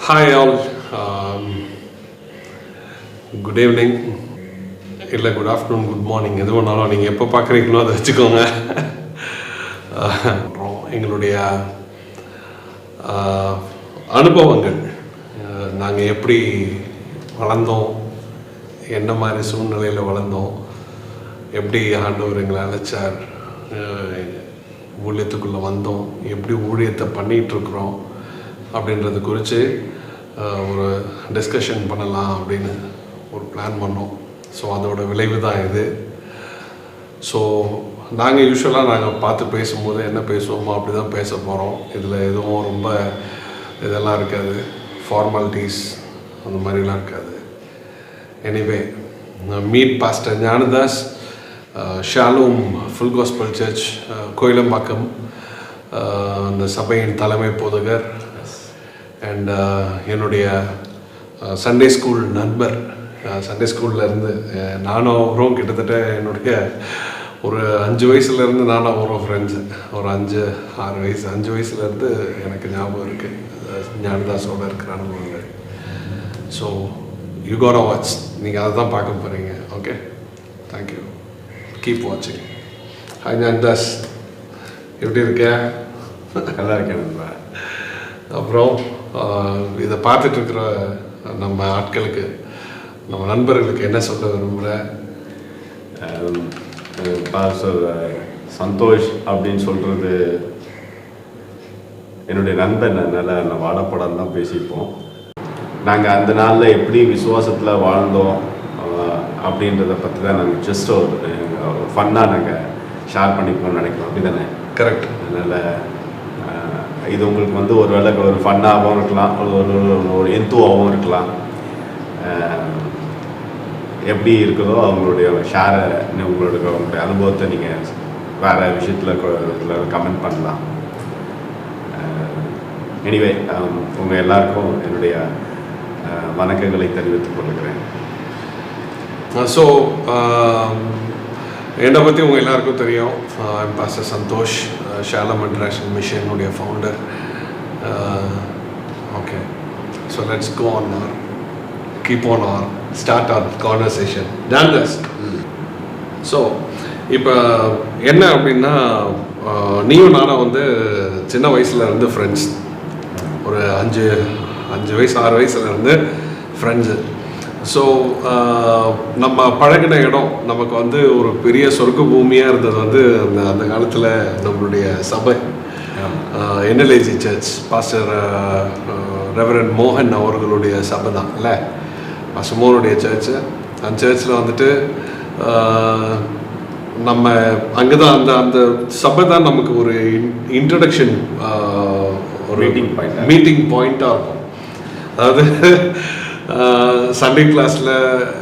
Hi all, good evening, இல்லை good afternoon, good morning, எது வேணாலும் நீங்கள் எப்போ பார்க்குறீங்களோ அதை வச்சுக்கோங்க. எங்களுடைய அனுபவங்கள், நாங்கள் எப்படி வளர்ந்தோம், என்ன மாதிரி சூழ்நிலையில் வளர்ந்தோம், எப்படி ஆண்டவர் எங்களை அழைச்சார், ஊழியத்துக்குள்ளே வந்தோம், எப்படி ஊழியத்தை பண்ணிகிட்ருக்குறோம் அப்படின்றது குறித்து ஒரு டிஸ்கஷன் பண்ணலாம் அப்படின்னு ஒரு பிளான் பண்ணோம். ஸோ அதோட விளைவு தான் இது. ஸோ நாங்கள் யூஸ்வலாக பார்த்து பேசும்போது என்ன பேசுவோமோ அப்படி தான் பேச போகிறோம். இதில் எதுவும் ரொம்ப இதெல்லாம் இருக்காது, ஃபார்மாலிட்டிஸ் அந்த மாதிரிலாம் இருக்காது. Anyway, meet pastor Gnanadas, Shalom full gospel search, Koyilambakkam, அந்த சபையின் தலைமை போதகர் அண்ட் என்னுடைய சண்டே ஸ்கூல் நண்பர். சண்டே ஸ்கூல்லேருந்து நானும் அவரும் கிட்டத்தட்ட என்னுடைய ஒரு 5 வயசுலேருந்து நானும் அவரும் ஃப்ரெண்ட்ஸு. ஒரு 5 வயசுலேருந்து எனக்கு ஞாபகம் இருக்குது ஞானதாஸோடு இருக்கிற அனுபவங்கள். ஸோ யூ கோட் வாட்ச், நீங்கள் அதை தான் பார்க்க போகிறீங்க. ஓகே, தேங்க்யூ, கீப் வாட்சிங். ஹாய் ஞானதாஸ், எப்படி இருக்க? நல்லா இருக்கேன். அப்புறம் இதை பார்த்துட்ருக்கிற நம்ம ஆட்களுக்கு, நம்ம நண்பர்களுக்கு என்ன சொல்ல விரும்புகிறேன்? பாஸ்டர் சந்தோஷ் அப்படின்னு சொல்கிறது என்னுடைய நண்பன். நான் வாடப்படம் தான் பேசியிருப்போம். நாங்கள் அந்த நாளில் எப்படி விசுவாசத்தில் வாழ்ந்தோம் அப்படின்றத பற்றி தான் நாங்கள் ஜஸ்ட் ஒரு ஃபன்னாக நாங்கள் ஷேர் பண்ணிப்போம்னு நினைக்கிறோம். அப்படி தானே? கரெக்ட். அதனால் இது உங்களுக்கு ஒரு வேளை ஒரு ஃபன்னாகவும் இருக்கலாம், ஒரு எந்துவாகவும் இருக்கலாம். எப்படி இருக்குதோ அவங்களுடைய ஷேரை, உங்களுடைய அனுபவத்தை நீங்கள் வேறு விஷயத்தில் கமெண்ட் பண்ணலாம். எனிவே, உங்கள் எல்லாருக்கும் என்னுடைய வணக்கங்களை தெரிவித்துக் கொள்கிறேன். ஸோ என்னை பற்றி உங்கள் எல்லாருக்கும் தெரியும். பாஸ்டர் சந்தோஷ், ஷாலம் இன்டர்நேஷ்னல் மிஷனுடைய founder. Okay, so let's go on or keep on or start our conversation. Gnanadas, so இப்போ என்ன அப்படின்னா, நீயும் நானும் சின்ன வயசில் இருந்து ஃப்ரெண்ட்ஸ். ஒரு 5 வயசு 6 வயசுல இருந்து ஃப்ரெண்ட்ஸு. ஸோ நம்ம பழகின இடம் நமக்கு ஒரு பெரிய சொர்க்க பூமியாக இருந்தது அந்த காலத்தில் நம்மளுடைய சபை, NLAG சர்ச், பாஸ்டர் ரெவரண்ட் மோகன் அவர்களுடைய சபை தான் இல்லை, பாஸ்டர் மோகனுடைய சர்ச்சு. அந்த சர்ச்சில் நம்ம அங்கே தான் அந்த சபை தான் நமக்கு ஒரு இன்ட்ரடக்ஷன், ஒரு மீட்டிங் பாயிண்ட்டாக இருக்கும். அதாவது சண்டே கிளாஸில்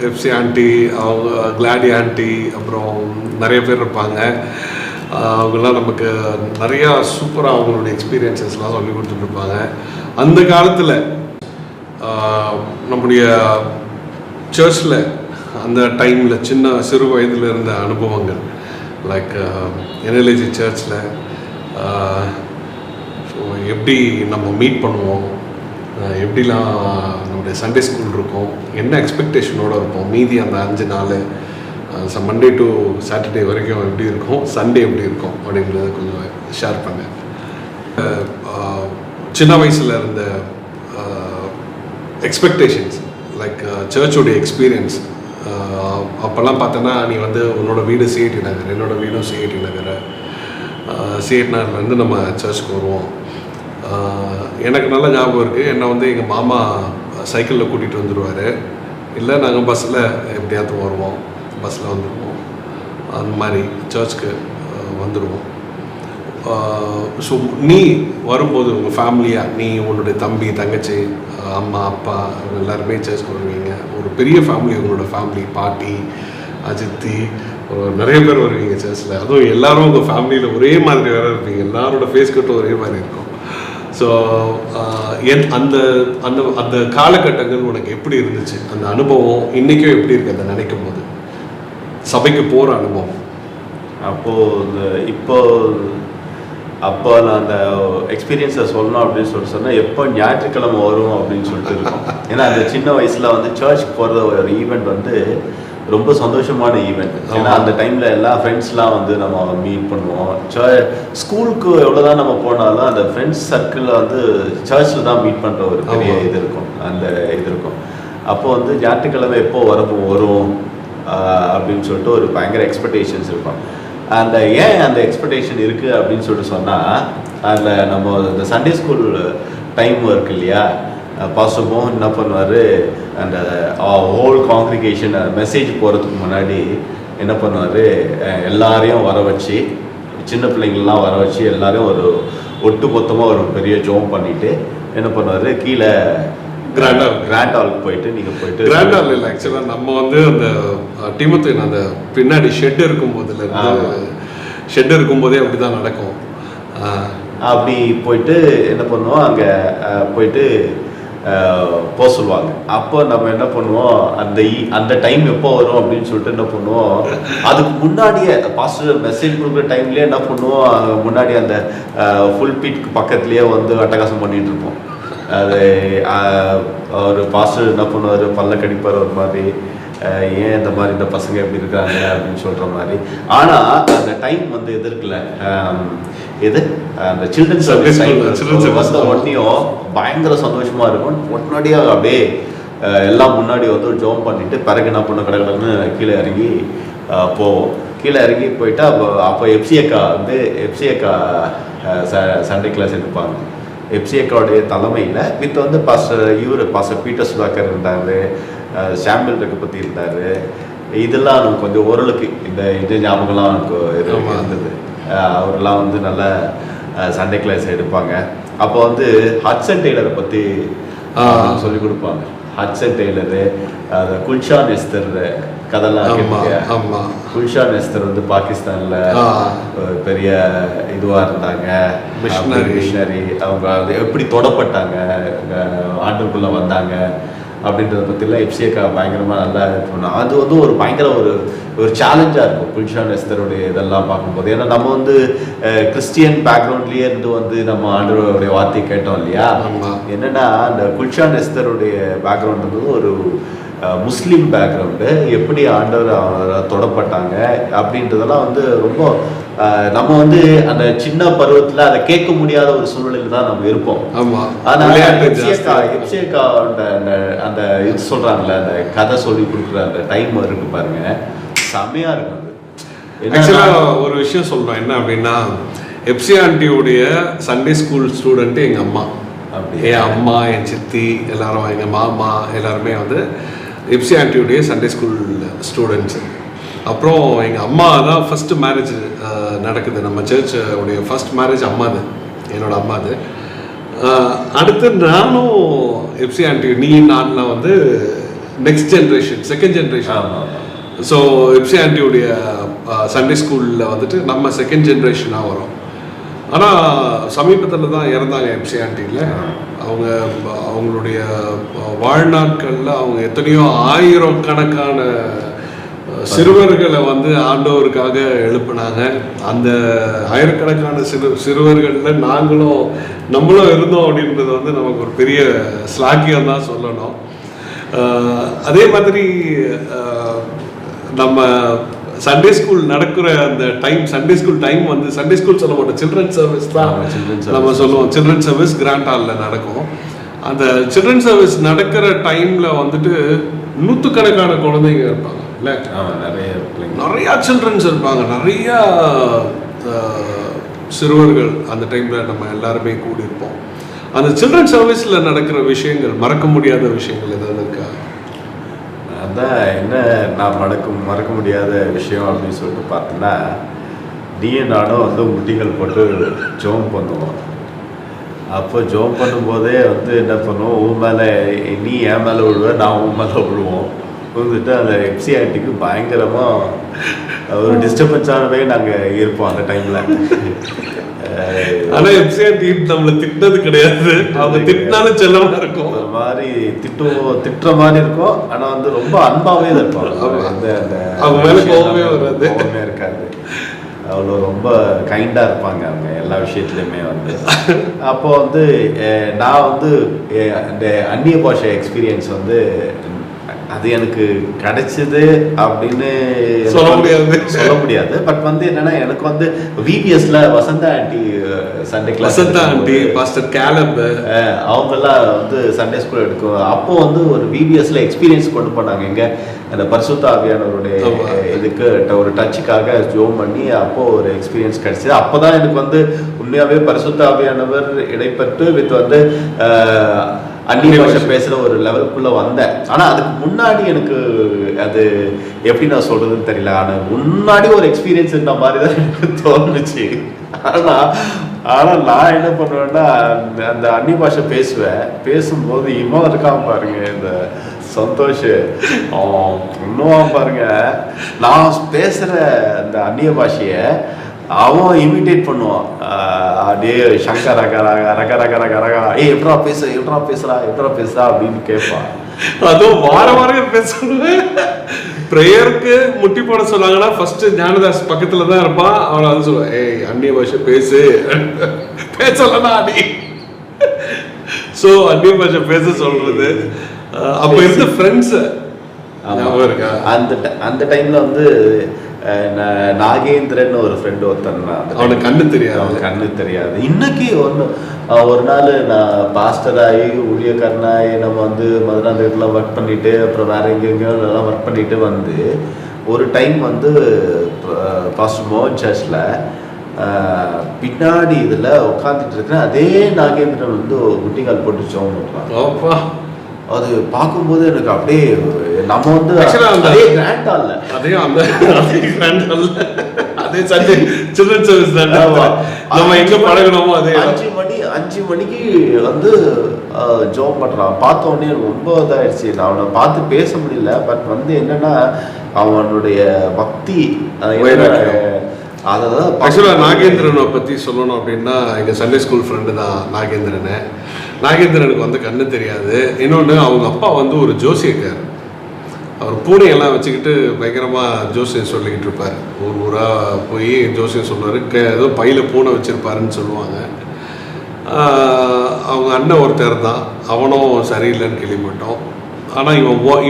எஃப்சி ஆண்டி, அவங்க கிளாடி ஆண்டி, அப்புறம் நிறைய பேர் இருப்பாங்க. அவங்கெல்லாம் நமக்கு நிறையா சூப்பராக அவங்களுடைய எக்ஸ்பீரியன்ஸஸ்லாம் சொல்லி கொடுத்துட்ருப்பாங்க. அந்த காலத்தில் நம்முடைய சர்ச்சில் அந்த டைமில் சிறு வயதில் இருந்த அனுபவங்கள், லைக் NLAG சர்ச்சில் எப்படி நம்ம மீட் பண்ணுவோம், எப்படிலாம் நம்முடைய சண்டே ஸ்கூல் இருக்கும், என்ன எக்ஸ்பெக்டேஷனோடு இருப்போம், மீதி அந்த 5 நாள் மண்டே டு சாட்டர்டே வரைக்கும் எப்படி இருக்கும், சண்டே எப்படி இருக்கும் அப்படின்றத கொஞ்சம் ஷேர் பண்ணேன். சின்ன வயசில் இருந்த எக்ஸ்பெக்டேஷன்ஸ், லைக் சர்ச்சோடைய எக்ஸ்பீரியன்ஸ். அப்போல்லாம் பார்த்தோன்னா நீ உன்னோட வீடு CIT நகர், என்னோடய வீடும் CIT நகர். CIT நகர்லேருந்து நம்ம சர்ச்சுக்கு வருவோம். எனக்கு நல்ல ஞாபகம் இருக்குது, என்னை எங்கள் மாமா சைக்கிளில் கூட்டிகிட்டு வந்துடுவார், இல்லை நாங்கள் பஸ்ஸில் எப்படியாவது வருவோம், பஸ்ஸில் வந்துடுவோம். அந்த மாதிரி சர்ச்சுக்கு வந்துடுவோம். ஸோ நீ வரும்போது உங்கள் ஃபேமிலியாக, நீ உன்னுடைய தம்பி தங்கச்சி அம்மா அப்பா எல்லாருமே சர்ச்சுக்கு வருவீங்க. ஒரு பெரிய ஃபேமிலி, உங்களோட ஃபேமிலி, பாட்டி அஜித்தி, நிறைய பேர் வருவீங்க சர்ச்சில். அதுவும் எல்லோரும் உங்கள் ஃபேமிலியில் ஒரே மாதிரி வேறு இருப்பீங்க, எல்லாரோட ஃபேஸ் கட்டும் ஒரே மாதிரி இருக்கும். ஸோ அந்த அந்த அந்த காலகட்டங்கள் உனக்கு எப்படி இருந்துச்சு? அந்த அனுபவம் இன்றைக்கும் எப்படி இருக்குது அதை நினைக்கும் போது, சபைக்கு போகிற அனுபவம்? அப்போது இப்போ அப்போ நான் அந்த எக்ஸ்பீரியன்ஸை சொல்லணும் அப்படின்னு சொன்னால் எப்போ ஞாயிற்றுக்கிழமை வரும் அப்படின்னு சொல்லிட்டு இருக்கோம். ஏன்னா அந்த சின்ன வயசில் வந்து சர்ச்சுக்கு போகிற ஒரு ஈவெண்ட் வந்து ரொம்ப சந்தோஷமான ஈவெண்ட். ஏன்னா அந்த டைமில் எல்லா ஃப்ரெண்ட்ஸ்லாம் வந்து நம்ம மீட் பண்ணுவோம். ஸ்கூலுக்கு எவ்வளோதான் நம்ம போனாலும் அந்த ஃப்ரெண்ட்ஸ் சர்க்கிளில் வந்து சர்ச்சில் தான் மீட் பண்ணுற ஒரு பெரிய இது இருக்கும், அந்த இது இருக்கும். அப்போ வந்து ஞாயிற்றுக்கிழமை எப்போ வரும் அப்படின்னு சொல்லிட்டு ஒரு பயங்கர எக்ஸ்பெக்டேஷன்ஸ் இருக்கும். அந்த ஏன் அந்த எக்ஸ்பெக்டேஷன் இருக்குது அப்படின்னு சொல்லிட்டு சொன்னால், அதில் நம்ம இந்த சண்டே ஸ்கூல் டைம் இருக்கு இல்லையா, பாஸ்டர் மோகன் என்ன பண்ணுவார், அந்த ஹோல் காங்கிரிகேஷன் மெசேஜ் போகிறதுக்கு முன்னாடி என்ன பண்ணுவார், எல்லாரையும் வர வச்சு, சின்ன பிள்ளைங்கள்லாம் வர வச்சு எல்லாரையும் ஒரு ஒட்டு மொத்தமாக ஒரு பெரிய ஜோம் பண்ணிவிட்டு என்ன பண்ணுவார், கீழே கிராண்ட் ஹாலுக்கு போயிட்டு நீங்கள் போயிட்டு கிராண்ட் ஹால் இல்லை, ஆக்சுவலாக நம்ம வந்து அந்த டீமத்தின் அந்த பின்னாடி ஷெட் இருக்கும்போதுல ஷெட் இருக்கும்போதே அப்படி தான் நடக்கும். அப்படி போயிட்டு என்ன பண்ணுவோம், அங்கே போயிட்டு போக சொல்லுவாங்க. அப்போ நம்ம என்ன பண்ணுவோம், அந்த டைம் எப்போ வரும் அப்படின்னு சொல்லிட்டு என்ன பண்ணுவோம், அதுக்கு முன்னாடியே பாஸ்டர் மெசேஜ் கொடுக்குற டைம்லேயே என்ன பண்ணுவோம், முன்னாடி அந்த ஃபுல் பீட்க்கு பக்கத்துலேயே வந்து அட்டகாசம் பண்ணிகிட்டு இருப்போம். அது ஒரு பாஸ்டர் என்ன பண்ணுவார், பல்ல கடிப்பார் ஒரு மாதிரி, ஏன் இந்த மாதிரி இந்த பசங்க எப்படி இருக்காங்க அப்படின்னு சொல்கிற மாதிரி. ஆனால் அந்த டைம் வந்து எது இருக்குல்ல, எது அந்த சில்ட்ரன்ஸ் சர்வீஸ் வந்த உடனேயும் பயங்கர சந்தோஷமாக இருக்கும். முன்னாடியாக அப்படியே எல்லாம் முன்னாடி வந்து ஒரு ஜோம் பண்ணிவிட்டு பிறகு என்ன பண்ண கடற்கடன்னு கீழே இறங்கி போவோம். கீழே இறங்கி போயிட்டு அப்போ எஃப்சிஏக்கா வந்து எஃப்சிஏக்கா சண்டே கிளாஸ் எடுப்பாங்க. எஃப்சிஏக்காவுடைய தலைமையில் வித் வந்து பாஸ்டர் பீட்டர் சுதாகர் இருந்தார், சாம்பிள் ரகுபதி இருந்தார். இதெல்லாம் எனக்கு கொஞ்சம் ஓரளவுக்கு இந்த ஞாபகம்லாம் எனக்கு இருந்தது. அவரெல்லாம் வந்து நல்ல சண்டே கிளாஸ் எடுப்பாங்க. அப்போ வந்து ஹட்சன் டெய்லரை பற்றி சொல்லிக் கொடுப்பாங்க. ஹட்சன் டெய்லரு, குல்ஷான் எஸ்தர் கதைலாம் கேட்பீங்க. குல்ஷான் எஸ்தர் வந்து பாகிஸ்தானில் பெரிய இதுவாக இருந்தாங்க, மிஷனரி. அவங்க எப்படி தொடப்பட்டாங்க, ஆண்டுக்குள்ளே வந்தாங்க அப்படின்றத பற்றிலாம் எஃப்சிஏக்கா பயங்கரமாக நல்லா இருக்கணும். அது வந்து ஒரு பயங்கர ஒரு சேலஞ்சாக இருக்கும் குல்ஷான் எஸ்தருடைய இதெல்லாம் பார்க்கும்போது. ஏன்னா நம்ம வந்து கிறிஸ்டியன் பேக்ரவுண்ட்லேயே இருந்து வந்து நம்ம ஆண்டவருடைய வார்த்தையை கேட்டோம் இல்லையா. என்னென்னா அந்த குல்ஷான் எஸ்தருடைய பேக்ரவுண்ட் வந்து ஒரு முஸ்லீம் பேக்ரவுண்டு, எப்படி ஆண்டவர் தொடப்பட்டாங்க அப்படின்றதெல்லாம் வந்து ரொம்ப நம்ம வந்து அந்த சின்ன பருவத்தில் அதை கேட்க முடியாத ஒரு சூழ்நிலையில் தான் நம்ம இருப்போம். அதனால எஃப்சிஏக்கா அந்த இது சொல்கிறாங்களே, அந்த கதை சொல்லி கொடுக்குற அந்த டைம் இருக்கு பாருங்க, செமையா இருக்கும். ஒரு விஷயம் சொல்றேன் என்ன அப்படின்னா, எஃப்சி ஆண்டியோடைய சண்டே ஸ்கூல் ஸ்டூடெண்ட் எங்கள் அம்மா. என் அம்மா, என் சித்தி எல்லாரும், எங்கள் மாமா எல்லாருமே வந்து எஃப்சி ஆண்டியோடைய சண்டே ஸ்கூல் ஸ்டூடெண்ட்ஸு. அப்புறம் எங்கள் அம்மா தான் ஃபஸ்ட்டு மேரேஜ் நடக்குது நம்ம சர்ச்சோடைய ஃபஸ்ட் மேரேஜ் அம்மாது, என்னோடய அம்மாது. அடுத்து நானும் எஃப்சி ஆண்டி நான்லாம் வந்து next generation, second generation. So FC ஆண்டியோடைய சண்டே ஸ்கூலில் வந்துட்டு நம்ம செகண்ட் ஜென்ரேஷனாக வரும். ஆனால் சமீபத்தில் தான் இறந்தாங்க எஃப்சி ஆண்டியில். அவங்களுடைய வாழ்நாட்களில் அவங்க எத்தனையோ ஆயிரக்கணக்கான சிறுவர்களை வந்து ஆண்டவருக்காக எழுப்பினாங்க. அந்த ஆயிரக்கணக்கான சிறுவர்களில் நம்மளும் இருந்தோம் அப்படின்றது வந்து நமக்கு ஒரு பெரிய ஸ்லாக்கியம் தான் சொல்லணும். அதே மாதிரி நம்ம சண்டே ஸ்கூல் நடக்கிற அந்த டைம், சண்டே ஸ்கூல் டைம் வந்து சண்டே ஸ்கூல் சொல்ல மாட்டோம், சில்ட்ரன் சர்வீஸ் தான் நம்ம சொல்லுவோம். சில்ட்ரன் சர்வீஸ் கிராண்ட் ஹாலில் நடக்கும். அந்த சில்ட்ரன் சர்வீஸ் நடக்கிற டைமில் வந்துட்டு நூற்றுக்கணக்கான குழந்தைங்க இருப்பாங்க இல்லை, நிறையா சில்ட்ரன்ஸ் இருப்பாங்க, நிறையா சிறுவர்கள். அந்த டைமில் நம்ம எல்லாருமே கூடியிருப்போம். அந்த சில்ட்ரன் சர்வீஸில் நடக்கிற விஷயங்கள், மறக்க முடியாத விஷயங்கள் ஏதாவது இருக்கா? அதான் என்ன நான் மறக்க முடியாத விஷயம் அப்படின்னு சொல்லிட்டு பார்த்தோன்னா, நானும் வந்து முட்டிகள் போட்டு ஜோம் பண்ணுவோம். அப்போ ஜோம் பண்ணும்போதே வந்து என்ன பண்ணுவோம், உன் மேலே நீ என் மேலே விழுவேன், நான் உன் மேலே விழுவோம். வந்துட்டு அந்த எஃப்சி ஆண்டிக்கு பயங்கரமாக ஒரு டிஸ்டர்பன்ஸானவே நாங்கள் இருப்போம் அந்த டைமில். ஆனால் எஃப்சி ஆண்டி நம்மளை திட்டினது கிடையாது, அவங்க திட்டினாலும் செல்லமாக இருக்கும். ஒரு மாதிரி திட்டுற மாதிரி இருக்கும், ஆனால் வந்து ரொம்ப அன்பாகவே இருப்பாங்க. அந்த அவங்க மேலே கோவமே வராது, கோவமே இருக்காது. அவ்வளோ ரொம்ப கைண்டாக இருப்பாங்க அவங்க எல்லா விஷயத்துலையுமே வந்து. அப்போ வந்து நான் வந்து இந்த அந்நிய பாஷை எக்ஸ்பீரியன்ஸ் வந்து அது எனக்கு கிடைச்சது அப்படின்னு சொல்ல முடியாது. பட் வந்து என்னன்னா எனக்கு வந்து விபிஎஸ்ல Vasantha aunty Sunday class, Vasantha aunty, pastor Caleb அவங்கெல்லாம் வந்து சண்டே ஸ்கூல் எடுக்கும். அப்போ வந்து ஒரு விபிஎஸ்ல எக்ஸ்பீரியன்ஸ் கொண்டு போனாங்க. எங்க அந்த பரிசுத்த ஆவியானவருடைய இதுக்கு ஒரு டச்சுக்காக ஜோம் பண்ணி அப்போ ஒரு எக்ஸ்பீரியன்ஸ் கிடைச்சது. அப்போதான் எனக்கு வந்து உண்மையாவே பரிசுத்த ஆவியானவர் இடைப்பட்டு வித் வந்து அந்நிய பாஷை பேசுகிற ஒரு லெவலுக்குள்ளே வந்தேன். ஆனால் அதுக்கு முன்னாடி எனக்கு அது எப்படி நான் சொல்கிறதுன்னு தெரியல. ஆனால் முன்னாடி ஒரு எக்ஸ்பீரியன்ஸ் இருந்த மாதிரி தான் எனக்கு தோணுச்சு. ஆனால் நான் என்ன பண்ணுவேன்னா அந்த அந்நிய பாஷை பேசும்போது இவன் இருக்கான் பாருங்க, இந்த சந்தோஷ் இன்னும் பாருங்க, நான் பேசுகிற அந்த அந்நிய பாஷையை அவன் இமிட்டேட் பண்ணுவான். அப்படியே சங்கர் ரக ரக ரக ரக ரக ரகா எப்படா பேசுறா அப்படின்னு கேட்பான். அதுவும் வாரம் பேசுவேன். ப்ரேயருக்கு முட்டி போட சொன்னாங்கன்னா ஃபர்ஸ்ட் ஞானதாஸ் பக்கத்துல தான் இருப்பான். அவனை வந்து சொல்லுவான், ஏய் அந்நிய பாஷை பேசலன்னா அடி. ஸோ அந்நிய பாஷை பேச சொல்றது அப்போ இருந்த ஃப்ரெண்ட்ஸ் இருக்கா? அந்த டைம்ல வந்து நாகேந்திரன் ஒரு ஃப்ரெண்டு ஒருத்தன், அவனுக்கு கண்ணு தெரியாது. இன்னைக்கு ஒரு நாள் நான் பாஸ்டர் ஆகி ஊழியக்காரனாகி நம்ம வந்து மதுராந்தகத்தில் ஒர்க் பண்ணிட்டு அப்புறம் வேற எங்கெங்கெல்லாம் ஒர்க் பண்ணிட்டு வந்து ஒரு டைம் வந்து பாஸ்டர் மோகன் சர்ச்சில் பின்னாடி இதில் உட்காந்துட்டு இருக்கிறேன். அதே நாகேந்திரன் வந்து குட்டிகால் போட்டு ஜோம் பண்ணுறான். அது பார்க்கும்போது எனக்கு அப்படியே நம்ம வந்து அதே கிராண்ட் ஹால்ல அதே சண்டே சில்ட்ரன் சர்வீஸ் தான் நம்ம எங்க பழகணுமோ அதே 5 மணிக்கு வந்து ஜோம் பண்றான். பார்த்த உடனே ரொம்ப இதாயிடுச்சு. நான் அவனை பார்த்து பேச முடியல. பட் வந்து என்னன்னா அவனுடைய பக்தி அதான். ஆக்சுவலாக நாகேந்திரனை பற்றி சொல்லணும் அப்படின்னா எங்கள் சண்டே ஸ்கூல் ஃப்ரெண்டு தான் நாகேந்திரனுக்கு வந்து கண்ணு தெரியாது. இன்னொன்று அவங்க அப்பா வந்து ஒரு ஜோசியக்கார். அவர் பூனையெல்லாம் வச்சுக்கிட்டு பயங்கரமாக ஜோசியம் சொல்லிக்கிட்டு இருப்பார். ஊராக போய் ஜோசியம் சொல்லுவார். ஏதோ பையில் பூனை வச்சுருப்பாருன்னு சொல்லுவாங்க. அவங்க அண்ணன் ஒருத்தர் தான், அவனும் சரியில்லைன்னு கேள்விப்பட்டோம். ஆனால்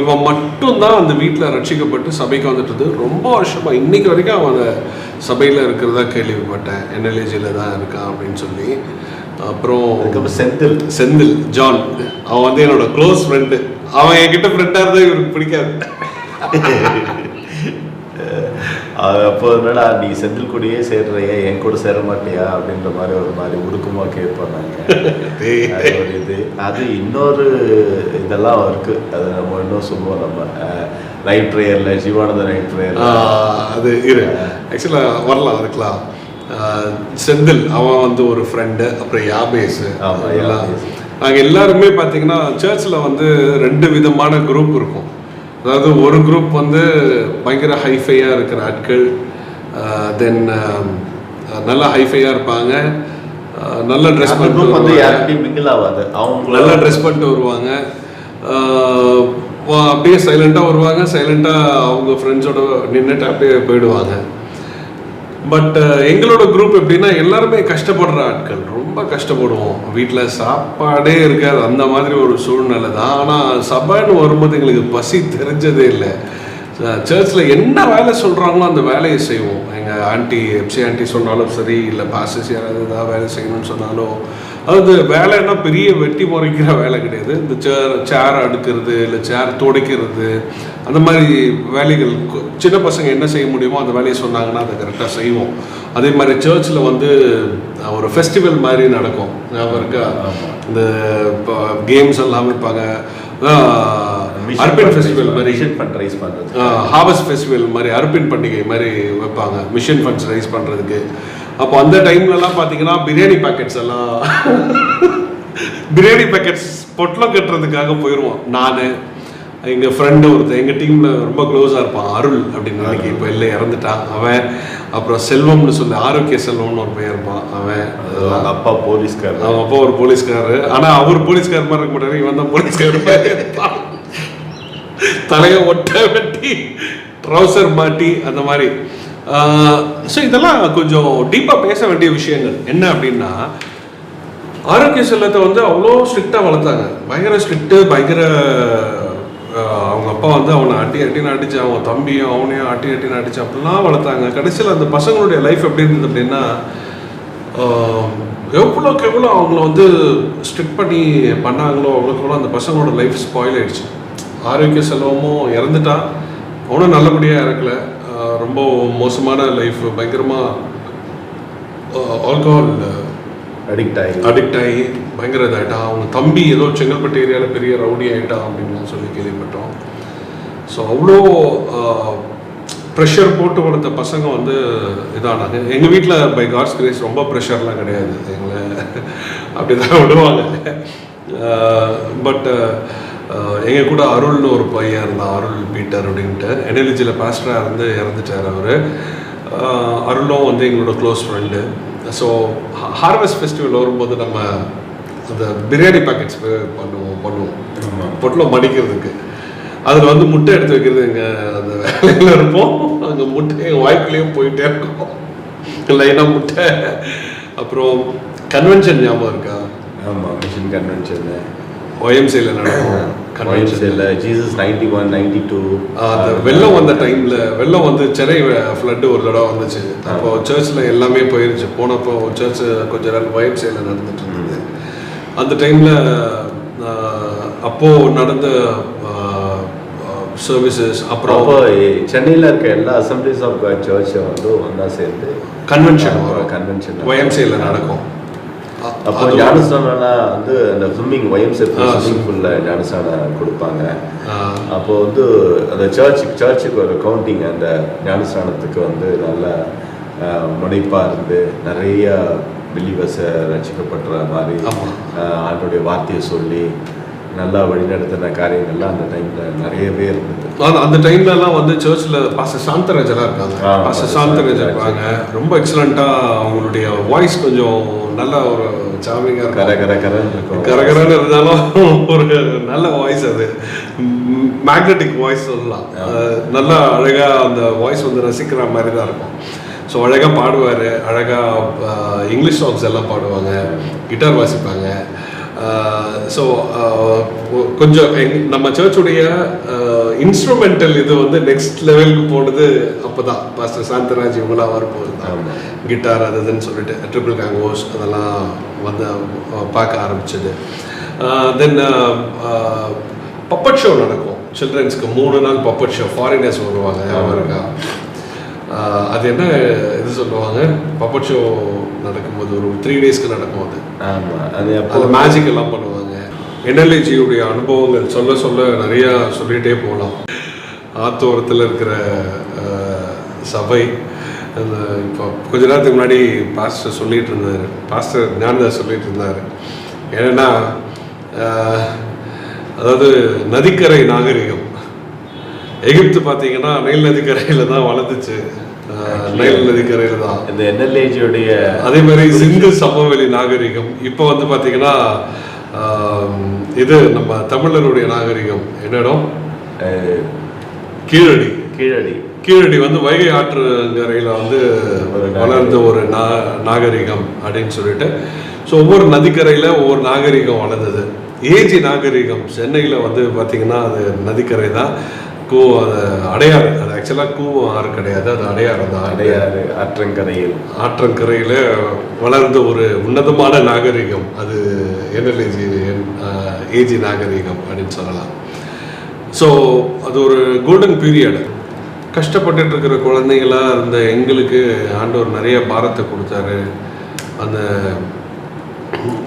இவன் மட்டும்தான் அந்த வீட்டில் ரட்சிக்கப்பட்டு சபைக்கு வந்துட்டு ரொம்ப வருஷமாக இன்னைக்கு வரைக்கும் அவன் அந்த சபையில் இருக்கிறதா கேள்விப்பட்டேன். என்எல்ஏஜியில் தான் இருக்கான் அப்படின்னு சொல்லி. அப்புறம் செந்தில் ஜான், அவன் வந்து என்னோட க்ளோஸ் ஃப்ரெண்டு. அவன் என்கிட்ட ஃப்ரெண்டாக இருந்தால் இவருக்கு பிடிக்காது. அப்போ என்னடா நீ செந்தில் கூடயே சேர்றிய, என் கூட சேர மாட்டியா அப்படின்ற மாதிரி ஒரு மாதிரி உருக்கமா கேட்பாங்க. அது இன்னொரு இதெல்லாம் இருக்கு. அது நம்ம இன்னும் சொல்லுவோம். நம்ம நைட் ப்ரேயர்ல ஜீவானந்த நைட் ப்ரேயர் அது ஆக்சுவலாக வரலாம் இருக்கலாம். செந்தில் அவன் வந்து ஒரு ஃப்ரெண்டு. அப்புறம் யாபேஸ் எல்லாம் நாங்கள் எல்லாருமே பார்த்தீங்கன்னா சர்ச்சில் வந்து 2 விதமான குரூப் இருக்கும். அதாவது ஒரு குரூப் வந்து பயங்கர ஹைஃபையாக இருக்கிற ஆட்கள், தென் நல்லா ஹைஃபையாக இருப்பாங்க, நல்ல ட்ரெஸ் பண்ணிட்டு நல்லா ட்ரெஸ் பண்ணிட்டு வருவாங்க, அப்படியே சைலண்ட்டாக வருவாங்க, சைலண்ட்டாக அவங்க ஃப்ரெண்ட்ஸோட நின்றுட்டு அப்படியே போயிடுவாங்க. பட் எங்களோட குரூப் எப்படின்னா எல்லாருமே கஷ்டப்படுற ஆட்கள், ரொம்ப கஷ்டப்படுவோம். வீட்டில் சாப்பாடே இருக்காது, அந்த மாதிரி ஒரு சூழ்நிலை தான். ஆனால் சபைன்னு வரும்போது எங்களுக்கு பசி தெரிஞ்சதே இல்லை. சர்ச்சில் என்ன வேலை சொல்கிறாங்களோ அந்த வேலையை செய்வோம். எங்கள் ஆண்டி எப்சி ஆண்டி சொன்னாலும் சரி, இல்லை பாஸ்டர்ஸ் யாராவது ஏதாவது வேலை செய்யணும்னு சொன்னாலும், அது வேலைன்னா பெரிய வெட்டி முறைக்கிற வேலை கிடையாது. இந்த சேர் அடுக்கிறது, இல்லை சேர் துடைக்கிறது, அந்த மாதிரி வேலைகள் சின்ன பசங்க என்ன செய்ய முடியுமோ அந்த வேலையை சொன்னாங்கன்னா அதை கரெக்டாக செய்வோம். அதே மாதிரி சர்ச்சில் வந்து ஒரு ஃபெஸ்டிவல் மாதிரி நடக்கும். ஞாபகம் இருக்கா? இந்த கேம்ஸ் எல்லாம் வைப்பாங்க. அர்பின் ஃபெஸ்டிவல் மாதிரி, ஹார்வெஸ்ட் ஃபெஸ்டிவல் மாதிரி, அர்பின் பண்டிகை மாதிரி வைப்பாங்க, மிஷன் ஃபண்ட்ஸ் ரைஸ் பண்ணுறதுக்கு. அப்போ அந்த டைம்லலாம் பார்த்தீங்கன்னா பிரியாணி பேக்கெட்ஸ் பொட்டலம் கட்டுறதுக்காக போயிடுவோம். நான் எங்கள் ஃப்ரெண்டு ஒருத்தர் எங்கள் டீமில் ரொம்ப க்ளோஸாக இருப்பான், அருள் அப்படின்னு நினைக்கி, இப்போ இல்லை இறந்துட்டான் அவன். அப்புறம் செல்வம்னு சொல்லி ஆரோக்கிய செல்வம்னு ஒரு பையன் இருப்பான் அவன். அவங்க அப்பா போலீஸ்கார், அவன் அப்பா ஒரு போலீஸ்காரரு. ஆனால் அவர் போலீஸ்கார் மாதிரி இருக்க மாட்டாரு, இவன் தான் போலீஸ்கார் மாதிரி இருப்பான். தலையை ஒட்ட வெட்டி ட்ரௌசர் மாட்டி அந்த மாதிரி. ஸோ இதெல்லாம் கொஞ்சம் டீப்பாக பேச வேண்டிய விஷயங்கள். என்ன அப்படின்னா, ஆரோக்கிய செல்லத்தை வந்து அவ்வளோ ஸ்ட்ரிக்டாக வளர்த்தாங்க. பயங்கர ஸ்ட்ரிக்ட்டு, பயங்கர அவங்க அப்பா வந்து அவனை அட்டின்னு அடிச்சு, அவங்க தம்பியும் அவனையும் அட்டின்னு அடிச்சு அப்படிலாம் வளர்த்தாங்க. கடைசியில் அந்த பசங்களுடைய லைஃப் எப்படி இருந்தது அப்படின்னா, எவ்வளோக்கு எவ்வளோ அவங்கள வந்து ஸ்ட்ரிக்ட் பண்ணி பண்ணாங்களோ அவ்வளோக்கு எவ்வளோ அந்த பசங்களோட லைஃப் ஸ்பாயில் ஆயிடுச்சு. ஆரோக்கிய செல்வமும் இறந்துட்டான், அவனும் நல்லபடியாக இறக்கலை, ரொம்ப மோசமான லைஃப், பயங்கரமாக ஆல்கஹால் அடிக்ட் ஆகி பயங்கர இதாகிட்டான். அவங்க தம்பி ஏதோ செங்கல்பட்டு ஏரியாவில் பெரிய ரவுடி ஆகிட்டான் அப்படின்னு சொல்லி கேள்விப்பட்டோம். ஸோ அவ்வளோ ப்ரெஷர் போட்டு வளர்த்த பசங்க வந்து இதானாங்க. எங்கள் வீட்டில் பை காட்ஸ் கிரேஸ் ரொம்ப ப்ரெஷர்லாம் கிடையாது, எங்களை அப்படி தான் விடுவாங்க. பட் எங்கள் கூட அருள்னு ஒரு பையன் இருந்தான், அருள் பீட்டர் அப்படின்ட்டு. NLG பாஸ்டராக இருந்து இறந்துட்டார் அவர். அருளும் வந்து எங்களோட close friend. So harvest festival வரும்போது நம்ம அந்த பிரியாணி பேக்கெட்ஸ் பண்ணுவோம் பொட்டலம் மடிக்கிறதுக்கு. அதில் வந்து முட்டை எடுத்து வைக்கிறது எங்கள் அந்த வேலையில் இருப்போம். அங்கே முட்டை எங்கள் வாய்க்குள்ளேயும் போயிட்டே இருக்கும், லைனாக முட்டை. அப்புறம் கன்வென்ஷன் ஞாபகம் இருக்கா? ஆமாம், மிஷன் கன்வென்ஷன் YMCA நடக்கும். கன்வென்ஷனில் ஜீசஸ் 91, 92 அந்த வெள்ளம் வந்த டைமில், வெள்ளம் வந்து சென்னை ஃப்ளட்டு ஒரு தடவை வந்துச்சு. அப்போ சர்ச்சில் எல்லாமே போயிருச்சு. போனப்போ சர்ச் கொஞ்ச நாள் YMCA நடந்துட்டு இருந்தது. அந்த டைமில் அப்போது நடந்த சர்வீசஸ். அப்புறம் சென்னையில் இருக்க எல்லா அசம்பிளிஸ் ஆஃப் காட் சர்ச்சை வந்து ஒன்றா சேர்ந்து கன்வென்ஷன் YMCA நடக்கும். அப்போ ஞானஸ்தானம்லாம் வந்து அந்த ஸ்விம்மிங் YMCA ஸ்விம்மிங் பூலில் ஞானஸ்தானம் கொடுப்பாங்க. அப்போ வந்து அந்த சர்ச்சுக்கு ஒரு கவுண்டிங் அந்த ஞானஸ்தானத்துக்கு வந்து நல்ல முனைப்பாக இருந்து நிறைய பிலீவர்ஸை ரசிக்கப்படுற மாதிரி ஆண்டோடைய வார்த்தையை சொல்லி நல்லா வழிநடத்தின காரியங்கள்லாம் அந்த டைமில் நிறையவே இருந்தது. அந்த டைம்லலாம் வந்து சர்ச்சில் பாஸ்டர் சாந்தராஜெல்லாம் இருக்காங்க. பாஸ்டர் சாந்தராஜ் இருப்பாங்க. ரொம்ப எக்ஸலண்ட்டாக அவங்களுடைய வாய்ஸ் கொஞ்சம் நல்ல ஒரு சாமிங்காக இருக்கும். கரகரன்னு இருந்தாலும் ஒரு நல்ல வாய்ஸ், அது மேக்னெட்டிக் வாய்ஸ் சொல்லலாம். நல்லா அழகாக அந்த வாய்ஸ் வந்து ரசிக்கிற மாதிரி தான் இருக்கும். ஸோ அழகாக பாடுவார், அழகாக இங்கிலீஷ் சாங்ஸ் எல்லாம் பாடுவாங்க, கிட்டார் வாசிப்பாங்க. ஸோ கொஞ்சம் நம்ம சர்ச்சுடைய இன்ஸ்ட்ருமெண்டல் இது வந்து நெக்ஸ்ட் லெவலுக்கு போனது அப்போ தான். பாஸ்டர் சாந்தராஜ் இவங்களாம் வரும்போது தான் கிட்டார் அது இதுன்னு சொல்லிட்டு ட்ரிபிள் கேங்கோஸ் அதெல்லாம் வந்து பார்க்க ஆரம்பிச்சது. தென் பப்பட் ஷோ நடக்கும் சில்ட்ரன்ஸ்க்கு. 3 நாள் பப்பட் ஷோ, ஃபாரினர்ஸ் வருவாங்க அவருக்கா. அது என்ன இது சொல்லுவாங்க, பப்பட் ஷோ நடக்கும்போது ஒரு 3 டேஸ்க்கு நடக்கும். அது மேஜிக் எல்லாம் பண்ணுவாங்க. NLGயுடைய அனுபவங்கள் சொல்ல நிறையா சொல்லிகிட்டே போகலாம். ஆத்தோரத்தில் இருக்கிற சபை, அந்த இப்போ கொஞ்ச நேரத்துக்கு முன்னாடி பாஸ்டர் சொல்லிகிட்டு இருந்தார், பாஸ்டர் ஞானதாஸ் சொல்லிகிட்டு இருந்தார். ஏன்னா அதாவது நதிக்கரை நாகரிகம், எகிப்து பார்த்தீங்கன்னா நைல் நதிக்கரையில் தான் வளர்ந்துச்சு. நைல் நதிக்கரையில் தான் இந்த NLGயுடைய. அதே மாதிரி சிந்து சமவெளி நாகரிகம் இப்போ வந்து பார்த்தீங்கன்னா இது நம்ம தமிழருடைய நாகரிகம் என்னிடம் கீழடி வந்து வைகை ஆற்றுங்கரையில் வந்து வளர்ந்த ஒரு நாகரிகம் அப்படின்னு சொல்லிட்டு. ஸோ ஒவ்வொரு நதிக்கரையில் ஒவ்வொரு நாகரிகம் வளர்ந்தது. ஏஜி நாகரிகம் சென்னையில் வந்து பார்த்தீங்கன்னா அது நதிக்கரை தான். அது அடையாறு, அது ஆக்சுவலாக கூவம் ஆறு கிடையாது, அது அடையாறு தான். அடையாறு ஆற்றங்கரையில் வளர்ந்த ஒரு உன்னதமான நாகரிகம் அது ஏஜி நாகரிகம் அப்படின்னு சொல்லலாம். ஸோ அது ஒரு கோல்டன் பீரியட். கஷ்டப்பட்டு இருக்கிற குழந்தைங்களாக இருந்த எங்களுக்கு ஆண்டவர் நிறைய பாரத்தை கொடுத்தாரு.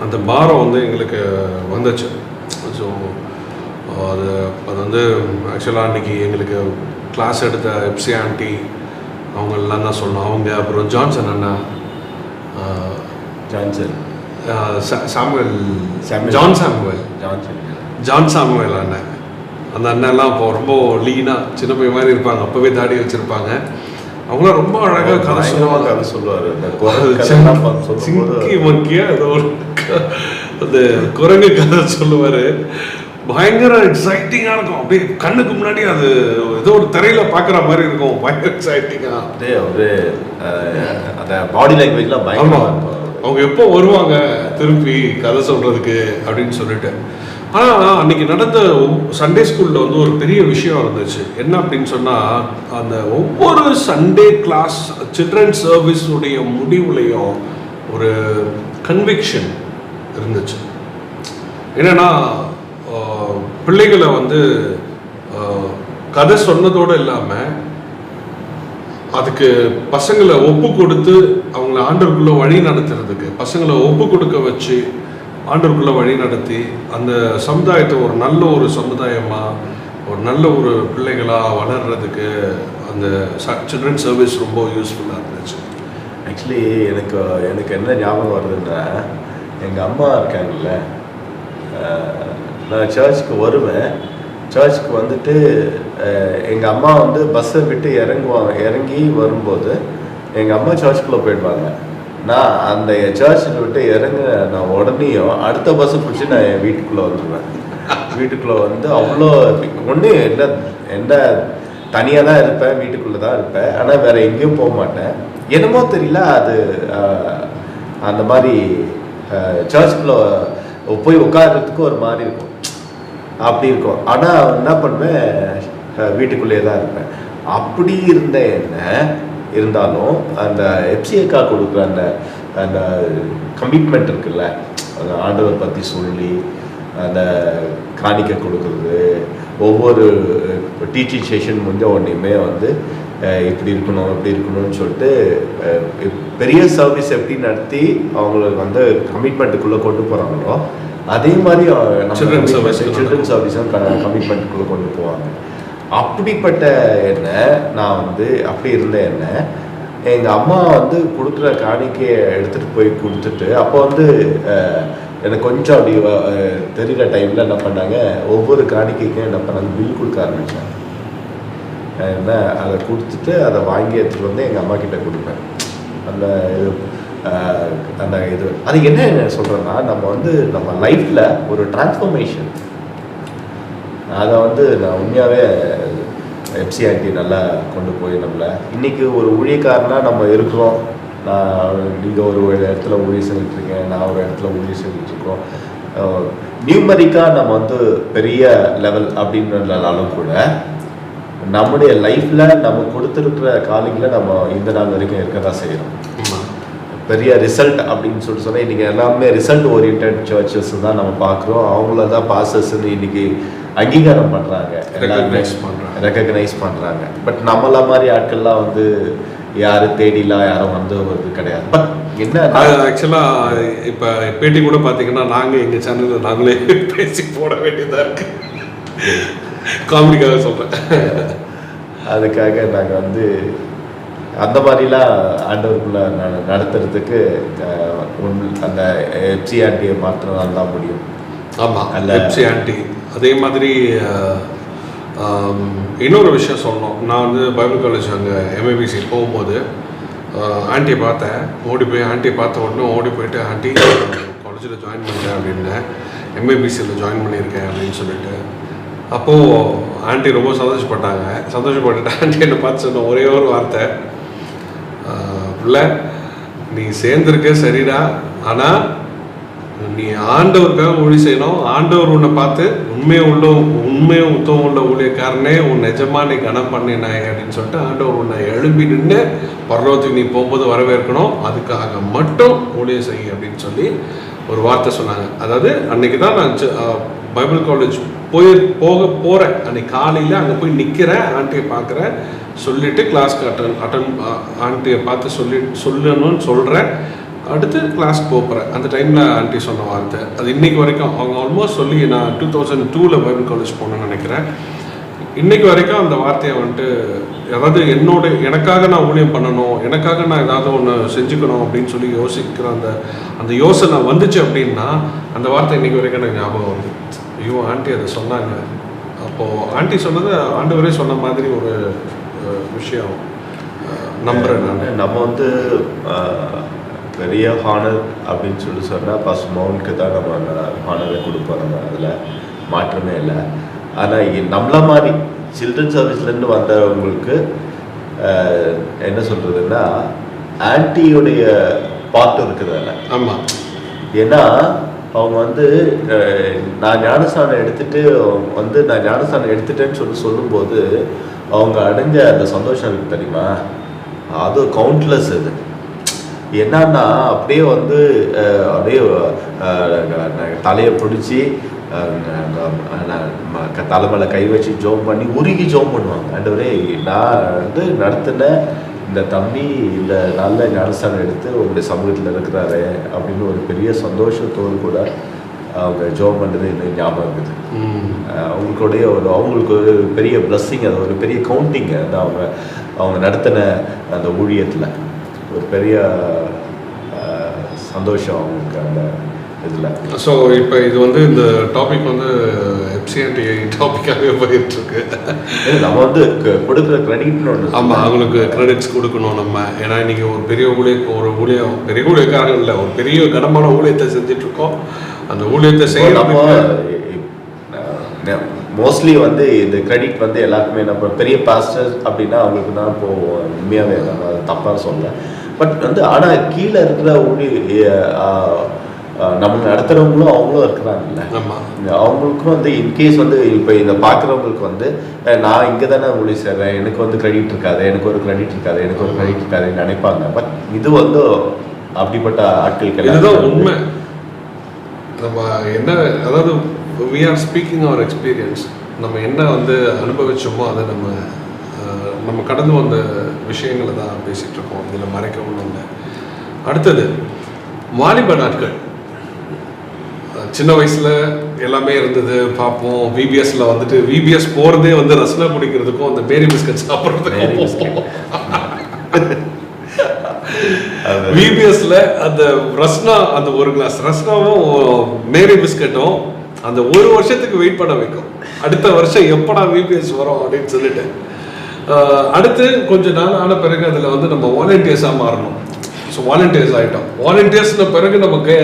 அந்த பாரம் வந்து எங்களுக்கு வந்துச்சு. ஸோ அது வந்து ஆக்சுவலாக அன்றைக்கி எங்களுக்கு கிளாஸ் எடுத்த எப்சி ஆண்டி அவங்களெலாம் தான் சொல்லணும். அவங்க அப்புறம் ஜான்சன் அண்ணா, ஜான் சாமுவேல் அண்ணன், அந்த அண்ணெல்லாம் இப்போ ரொம்ப லீனாக சின்ன பையன் மாதிரி இருப்பாங்க, அப்போவே தாடி வச்சுருப்பாங்க. அவங்களாம் ரொம்ப அழகாக கதை சொல்லுவார். சிங்கி மக்கியாக ஏதோ ஒரு அந்த குரங்கு கதை சொல்லுவார். பயங்கர எக்ஸைட்டிங்காக இருக்கும். அப்படியே கண்ணுக்கு முன்னாடி அது ஏதோ ஒரு திரையில் பார்க்குற மாதிரி இருக்கும். பயங்கர எக்ஸைட்டிங்காக அப்படியே ஒரு அந்த பாடி லாங்குவேஜ்லாம் பயங்கரமாக இருக்கும். அவங்க எப்போ வருவாங்க திருப்பி கதை சொல்கிறதுக்கு அப்படின்னு சொல்லிட்டு. ஆனால் அன்றைக்கி நடந்த சண்டே ஸ்கூலில் வந்து ஒரு பெரிய விஷயம் இருந்துச்சு. என்ன அப்படின்னு சொன்னால், அந்த ஒவ்வொரு சண்டே கிளாஸ் சில்ட்ரன் சர்வீஸுடைய முடிவுலையும் ஒரு கன்விக்ஷன் இருந்துச்சு. என்னென்னா, பிள்ளைகளை வந்து கதை சொன்னதோடு இல்லாமல் அதுக்கு பசங்களை ஒப்பு கொடுத்து அவங்கள ஆண்டவருக்குள்ளே வழி நடத்துறதுக்கு, பசங்களை ஒப்பு கொடுக்க வச்சு ஆண்டவருக்குள்ளே வழி நடத்தி அந்த சமுதாயத்தை ஒரு நல்ல ஒரு சமுதாயமாக, ஒரு நல்ல ஒரு பிள்ளைகளாக வளர்கிறதுக்கு அந்த சில்ட்ரன் சர்வீஸ் ரொம்ப யூஸ்ஃபுல்லாக இருந்துச்சு. ஆக்சுவலி எனக்கு என்ன ஞாபகம் வருதுன்னா, எங்கள் அம்மா இருக்காங்கல்ல, நான் சர்ச்சுக்கு வருவேன். சர்ச்சுக்கு வந்துட்டு எங்கள் அம்மா வந்து பஸ்ஸை விட்டு இறங்கி வரும்போது எங்கள் அம்மா சர்ச்சுக்குள்ளே போயிடுவாங்க. நான் அந்த சர்ச்சில் விட்டு நான் உடனேயும் அடுத்த பஸ்ஸை பிடிச்சி நான் என் வீட்டுக்குள்ளே வந்துடுவேன். வீட்டுக்குள்ளே வந்து அவ்வளோ ஒன்றும் என்ன தனியாக தான் இருப்பேன், வீட்டுக்குள்ளே தான் இருப்பேன். ஆனால் வேறு எங்கேயும் போக மாட்டேன். என்னமோ தெரியல, அது அந்த மாதிரி சர்ச்சுக்குள்ளே போய் உட்கார்றதுக்கு ஒரு மாதிரி இருக்கும், அப்படி இருக்கும். ஆனால் என்ன பண்ணுவேன், வீட்டுக்குள்ளேயே தான் இருப்பேன். அப்படி இருந்த என்ன இருந்தாலும் அந்த எப்சிஏக்கா கொடுக்குற அந்த அந்த கமிட்மெண்ட் இருக்குல்ல, அந்த ஆண்டவர் பற்றி சொல்லி அந்த காணிக்கை கொடுக்குறது, ஒவ்வொரு டீச்சிங் செஷன் முடிஞ்ச உடனேயுமே வந்து இப்படி இருக்கணும் இப்படி இருக்கணும்னு சொல்லிட்டு பெரிய சர்வீஸ் எப்படி நடத்தி அவங்களுக்கு வந்து கமிட்மெண்ட்டுக்குள்ளே கொண்டு போகிறாங்களோ, அதே மாதிரி சில்ட்ரன் சர்வீஸும் கமிட்மெண்ட்டுக்குள்ளே கொண்டு போவாங்க. அப்படிப்பட்ட என்ன நான் வந்து அப்படி இருந்த என்ன எங்கள் அம்மா வந்து கொடுக்குற காணிக்கையை எடுத்துகிட்டு போய் கொடுத்துட்டு, அப்போ வந்து எனக்கு கொஞ்சம் அப்படி தெரிகிற டைமில் என்ன பண்ணாங்க, ஒவ்வொரு காணிக்கைக்கும் என்ன பண்ணாங்க, பில் கொடுக்க ஆரம்பித்தாங்க. என்ன அதை கொடுத்துட்டு அதை வாங்கி எடுத்துகிட்டு வந்து எங்கள் அம்மா கிட்டே கொடுப்பேன். அந்த இது அது என்ன சொல்கிறேன்னா, நம்ம வந்து நம்ம லைஃப்பில் ஒரு டிரான்ஸ்ஃபர்மேஷன், அதை வந்து நான் உண்மையாகவே எப்சி ஆண்டி நல்லா கொண்டு போய் நம்மளை இன்றைக்கி ஒரு ஊழியக்காரனாக நம்ம இருக்கிறோம். நீங்கள் ஒரு இடத்துல ஊழியம் செஞ்சுட்ருக்கேன், நான் ஒரு இடத்துல ஊழியம் செஞ்சுட்ருக்கோம். நியூமரிக்காக நம்ம வந்து பெரிய லெவல் அப்படின்றதுனாலும் கூட நம்முடைய லைஃப்பில் நம்ம கொடுத்துருக்குற காலிங்கில் நம்ம இந்த நாள் வரைக்கும் இருக்க தான் செய்கிறோம். பெரிய ரிசல்ட் அப்படின்னு சொன்னால் இன்றைக்கி எல்லாமே ரிசல்ட் ஓரியன்ட் சர்ச்சஸ் தான் நம்ம பார்க்குறோம். அவங்கள தான் பாஸ்டர்ஸ்ன்னு இன்றைக்கி அங்கீகாரம் பண்ணுறாங்க, ரெக்கக்னைஸ் பண்ணுறாங்க. பட் நம்மள மாதிரி ஆட்கள்லாம் வந்து யாரும் தேடிலாம் யாரும் வந்து வருது கிடையாது. பட் என்ன ஆக்சுவலாக இப்போ பேட்டி கூட பார்த்தீங்கன்னா நாங்கள் எங்கள் சேனலில் நாங்களே பேசி போட வேண்டியதாக இருக்குது. காமெடிக்காக சொல்கிறேன். அதுக்காக நாங்கள் வந்து அந்த மாதிரிலாம் ஆண்டவருக்குள்ள நடத்துறதுக்கு அந்த எப்சி ஆண்டியை மாற்றினால தான் முடியும். ஆமாம், அல்ல எப்சி ஆண்டி. அதே மாதிரி இன்னொரு விஷயம் சொல்லணும். நான் வந்து பைபிள் காலேஜ் அங்கே எம்ஏபிசி போகும்போது ஆண்டியை பார்த்தேன். ஓடி போய் ஆண்டியை பார்த்த உடனே ஓடி போயிட்டு, ஆண்டி காலேஜில் ஜாயின் பண்ணிட்டேன் அப்படின்னேன், எம்ஏபிசியில் ஜாயின் பண்ணியிருக்கேன் அப்படின்னு சொல்லிட்டு. அப்போது ஆண்டி ரொம்ப சந்தோஷப்பட்டுட்டு ஆண்டி என்னை பார்த்து சொன்ன ஒரே ஒரு வார்த்தை, பிள்ளை நீ சேர்ந்துருக்க சரிடா, ஆனால் நீ ஆண்டவருக்காக ஊழி செய்யணும். ஆண்டவர் உன்னை பார்த்து உண்மையும் உத்தவம் உள்ள ஊழியக்காரனே உன் நிஜமா நீ கனம் பண்ணினாய் அப்படின்னு சொல்லிட்டு ஆண்டவர் உன்னை எழுப்பி நின்று பரலோகத்துக்கு நீ போகும்போது வரவேற்கணும், அதுக்காக மட்டும் ஊழியம் செய்ய அப்படின்னு சொல்லி ஒரு வார்த்தை சொன்னாங்க. அதாவது அன்னைக்கு தான் நான் பைபிள் காலேஜ் போகிறேன். அன்னைக்கு காலையில் அங்கே போய் நிற்கிறேன், ஆண்டியை பார்க்குறேன், சொல்லிவிட்டு கிளாஸ்க்கு ஆண்டியை பார்த்து சொல்லணும்னு சொல்கிறேன். அடுத்து கிளாஸ்க்கு போகிறேன். அந்த டைமில் ஆண்டி சொன்ன வார்த்தை அது இன்றைக்கி வரைக்கும் அவங்க ஆல்மோஸ்ட் சொல்லி நான் 2002 பைபிள் காலேஜ் போனேன்னு நினைக்கிறேன். இன்றைக்கி வரைக்கும் அந்த வார்த்தையை வந்துட்டு, அதாவது எனக்காக நான் ஊழியம் பண்ணணும், எனக்காக நான் ஏதாவது ஒன்று செஞ்சுக்கணும் அப்படின்னு சொல்லி யோசிக்கிற அந்த யோசனை வந்துச்சு அப்படின்னா அந்த வார்த்தை இன்றைக்கி வரைக்கும் எனக்கு ஞாபகம் வருது. ஐயோ ஆண்டி அதை சொன்னாங்க. அப்போது ஆண்டி சொன்னது ஆண்டவரே சொன்ன மாதிரி ஒரு விஷயம் நம்புகிறேன் நான். நம்ம வந்து பெரிய ஹானர் அப்படின்னு சொன்னால் ஃபர்ஸ்ட் மவுண்ட்க்கு தான் நம்ம ஹானரை கொடுப்போம். நம்ம அதில் மாற்றமே இல்லை. ஆனால் நம்மள மாதிரி சில்ட்ரன் சர்வீஸ்லேருந்து வந்தவங்களுக்கு என்ன சொல்கிறதுன்னா ஆன்டியோடைய பார்ட் இருக்குதுல்ல. ஆமாம். ஏன்னா அவங்க வந்து நான் ஞானஸ்தானம் எடுத்துட்டேன்னு சொல்லும்போது அவங்க அடைஞ்ச அந்த சந்தோஷம் இருக்கு தெரியுமா, அது கவுண்ட்லெஸ். அது என்னன்னா அப்படியே வந்து அப்படியே தலையை பிடிச்சி தலைமையில கை வச்சு ஜோம் பண்ணி உருகி ஜோம் பண்ணுவாங்க. ஆண்டவரே, நான் வந்து நடத்தின இந்த தம்பி இந்த நல்ல ஞானஸ்தானம் எடுத்து உங்களுடைய சமூகத்தில் இருக்கிறாரு அப்படின்னு ஒரு பெரிய சந்தோஷத்தோடு கூட அவங்க ஜோம் பண்ணுறது எனக்கு ஞாபகம் இருக்குது. அவங்களுக்கு ஒரு பெரிய பிளஸ்ஸிங், அது ஒரு பெரிய கவுண்டிங். அது அவங்க நடத்தின அந்த ஊழியத்தில் ஒரு பெரிய சந்தோஷம் அவங்களுக்கு அந்த இதில். ஸோ இப்போ இது வந்து இந்த டாபிக் வந்து எஃப்சிஎன்டி டாப்பிக்காகவே போயிட்டுருக்கு. நம்ம வந்து கொடுக்குற கிரெடிட்னு ஒன்று. ஆமாம், அவங்களுக்கு கிரெடிட்ஸ் கொடுக்கணும் நம்ம. ஏன்னா இன்றைக்கி ஒரு பெரிய பெரிய ஊழியக்காரர்கள் இல்லை, ஒரு பெரிய கனமான ஊழியத்தை செஞ்சிட்ருக்கோம். அந்த ஊழியத்தை செய்ய மோஸ்ட்லி வந்து இந்த கிரெடிட் வந்து எல்லாருக்குமே நம்ம பெரிய பாஸ்டர் அப்படின்னா அவங்களுக்கு தான் போவோம். உண்மையாகவே நம்ம தப்பாக சொல்ல. பட் வந்து ஆனால் கீழே இருக்கிற நம்ம நடத்துகிறவங்களும் அவங்களும் இருக்கிறாங்கல்ல. அவங்களுக்கும் வந்து இன்கேஸ் வந்து இப்போ இதை பார்க்குறவங்களுக்கு வந்து நான் இங்கே தானே ஊழி செய்கிறேன், எனக்கு வந்து கிரெடிட் இருக்காது, எனக்கு ஒரு கிரெடிட் இருக்காதுன்னு நினைப்பாங்க. பட் இது வந்து அப்படிப்பட்ட ஆட்கள் இதுதான் உண்மை. நம்ம என்ன, அதாவது we are speaking our experience. நம்ம என்ன வந்து அனுபவிச்சோமோ அதை நம்ம கடந்து வந்த விஷயங்களை தான் பேசிகிட்டு இருக்கோம். இதில் மறைக்க ஒன்றும் இல்லை. அடுத்தது வாலிப நாட்கள். சின்ன வயசில் எல்லாமே இருந்தது பார்ப்போம். விபிஎஸ்ல வந்துட்டு விபிஎஸ் போகிறதே வந்து ரஸ்னா குடிக்கிறதுக்கும் அந்த மேரி பிஸ்கட் சாப்பிட்றதுக்கும். விபிஎஸ்ல அந்த ரஸ்னா, அந்த ஒரு கிளாஸ் ரஸ்னாவும் மேரி பிஸ்கட்டும் அந்த ஒரு வருஷத்துக்கு வெயிட் பண்ண வைக்கும். அடுத்த வருஷம் எப்படா விபிஎஸ் வரும் அப்படின்னு சொல்லிட்டு. அடுத்து கொஞ்ச நாள் ஆன பிறகு அதில் வந்து நம்ம வாலண்டியர்ஸாக மாறணும். ஸோ வாலண்டியர்ஸ் ஆகிட்டோம். வாலண்டியர்ஸ்ன பிறகு நமக்கு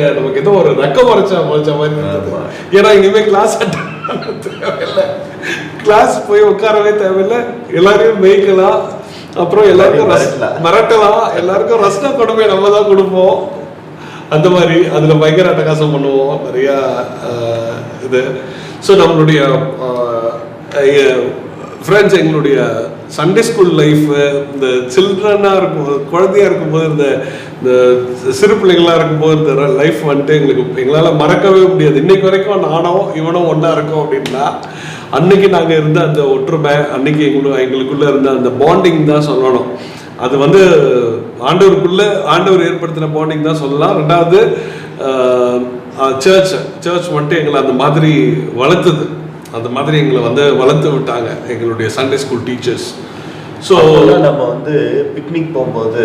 ஏதோ ஒரு ரெக்க மறைச்ச மாதிரி இருந்தது. ஏன்னா இனிமேல் கிளாஸ் தேவையில்லை, கிளாஸ் போய் உட்காரவே தேவையில்லை, எல்லாரையும் மேய்க்கலாம், அப்புறம் எல்லாருக்கும் மிரட்டலாம், எல்லாருக்கும் ரஸ்னா கொடுமை நம்ம தான் கொடுப்போம். அந்த மாதிரி அதில் பயங்கர அட்டகாசம் பண்ணுவோம் நிறையா இது. ஸோ நம்மளுடைய ஃப்ரெண்ட்ஸ், எங்களுடைய சண்டே ஸ்கூல் லைஃபு, இந்த சில்ட்ரனாக இருக்கும், குழந்தையாக இருக்கும்போது, இந்த சிறு பிள்ளைங்களாக இருக்கும்போது இந்த லைஃப் வந்துட்டு எங்களால் மறக்கவே முடியாது. இன்னைக்கு வரைக்கும் நானும் இவனும் ஒன்றா இருக்கோம் அப்படின்னா அன்னைக்கு நாங்கள் இருந்த அந்த ஒற்றுமை, அன்னைக்கு எங்களுக்குள்ளே இருந்த அந்த பாண்டிங் தான் சொல்லணும். அது வந்து ஆண்டவர் ஏற்படுத்தின பாண்டிங் தான் சொல்லலாம். ரெண்டாவது சர்ச் வந்துட்டு எங்களை அந்த மாதிரி வளர்த்துது. அந்த மாதிரி எங்களை வந்து வளர்த்து விட்டாங்க எங்களுடைய சண்டே ஸ்கூல் டீச்சர்ஸ். ஸோ நம்ம வந்து பிக்னிக் போகும்போது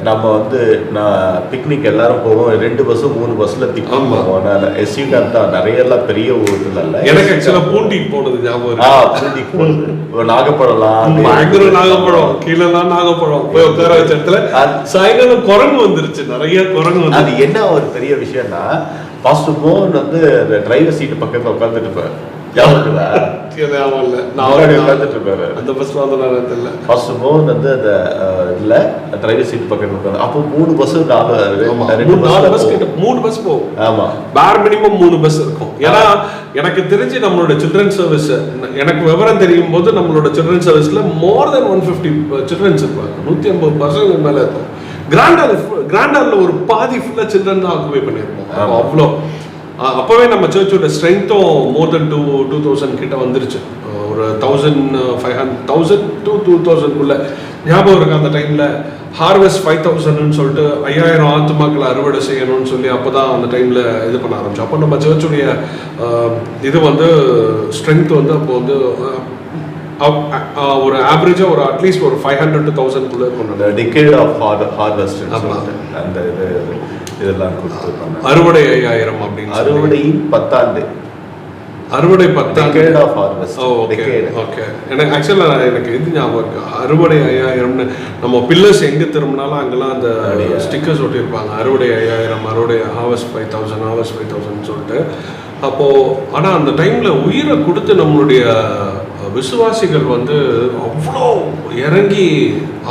நம்ம வந்து நான் பிக்னிக் எல்லாரும் போவோம். 2 பஸ் 3 பஸ்ல திப்போம். நான் எஸ்யூ தான் நிறைய எல்லாம் பெரிய ஊர்ல இல்லை. எனக்கு ஆக்சுவலாக பூண்டிக்கு போனது ஞாபகம். பூண்டிக்கு போனது நாகப்பழம்லாம் பயங்கர நாகப்பழம், கீழெல்லாம் நாகப்பழம் போய் உட்கார வச்ச இடத்துல சாயங்காலம் குரங்கு வந்துருச்சு, நிறைய குரங்கு வந்து. அது என்ன ஒரு பெரிய விஷயம்னா, ஃபர்ஸ்ட் மோன் வந்து டிரைவர் சீட்டு பக்கத்தில் உட்காந்துட்டு இருப்பாரு. அந்த பஸ்ல வந்து ஃபர்ஸ்ட் மோன் வந்து அந்த இதுல டிரைவர் சீட் பக்கத்துல உட்காந்து. அப்போ 3 பஸ் 3 பஸ் போகும். ஆமா, பேர் மினிமம் 3 பஸ் இருக்கும். ஏன்னா எனக்கு தெரிஞ்சு நம்மளோட சில்ட்ரன் சர்வீஸ், எனக்கு விவரம் தெரியும் போது நம்மளோட சில்ட்ரன் சர்வீஸ்ல மோர் தென் 150 சில்ட்ரன்ஸ் இருப்பாங்க. 150 பசங்க மேல இருக்கும். கிராண்டால ஒரு பாதி ஃபுல்லா சில்ட்ரன் தான் ஆக்குபை பண்ணியிருப்போம். அவ்வளோ அப்போவே நம்ம சர்ச்சோட ஸ்ட்ரென்த்தும் மோர் தென் 2000 கிட்ட வந்துருச்சு. ஒரு 1500 to 2000 ஞாபகம் இருக்கு. அந்த டைமில் ஹார்வெஸ்ட் 5000ன்னு சொல்லிட்டு 5000 ஆத்துமாக்களை அறுவடை செய்யணும்னு சொல்லி அப்போ தான் அந்த டைமில் இது பண்ண ஆரம்பிச்சோம். அப்போ நம்ம சர்ச்சுடைய இது வந்து ஸ்ட்ரென்த் வந்து அப்போ வந்து ஒரு ஆவரேஜாக ஒரு அட்லீஸ்ட் ஒரு 500 to 1000 கொண்டு டிகேட் ஆஃப் ஹார்வெஸ்ட் அந்த இதெல்லாம் கொடுத்துருப்பாங்க. அறுவடை 5000 அப்படின்னு அறுவடையின் 10 ஆண்டு அறுவடை 10 decade of harvest. Decade. Okay. எனக்கு இது ஞாபகம் இருக்கு. அறுவடை 5000னு நம்ம பில்லர்ஸ் எங்கே திரும்பினாலும் அங்கெல்லாம் அந்த ஸ்டிக்கர்ஸ் ஒட்டியிருப்பாங்க. அறுவடை 5000, அறுவடை ஹார்வெஸ்ட் 5000, ஹார்வெஸ்ட் 5000 சொல்லிட்டு. அப்போது ஆனால் அந்த டைமில் உயிரை கொடுத்து நம்மளுடைய விசுவாசிகள் வந்து அவ்வளோ இறங்கி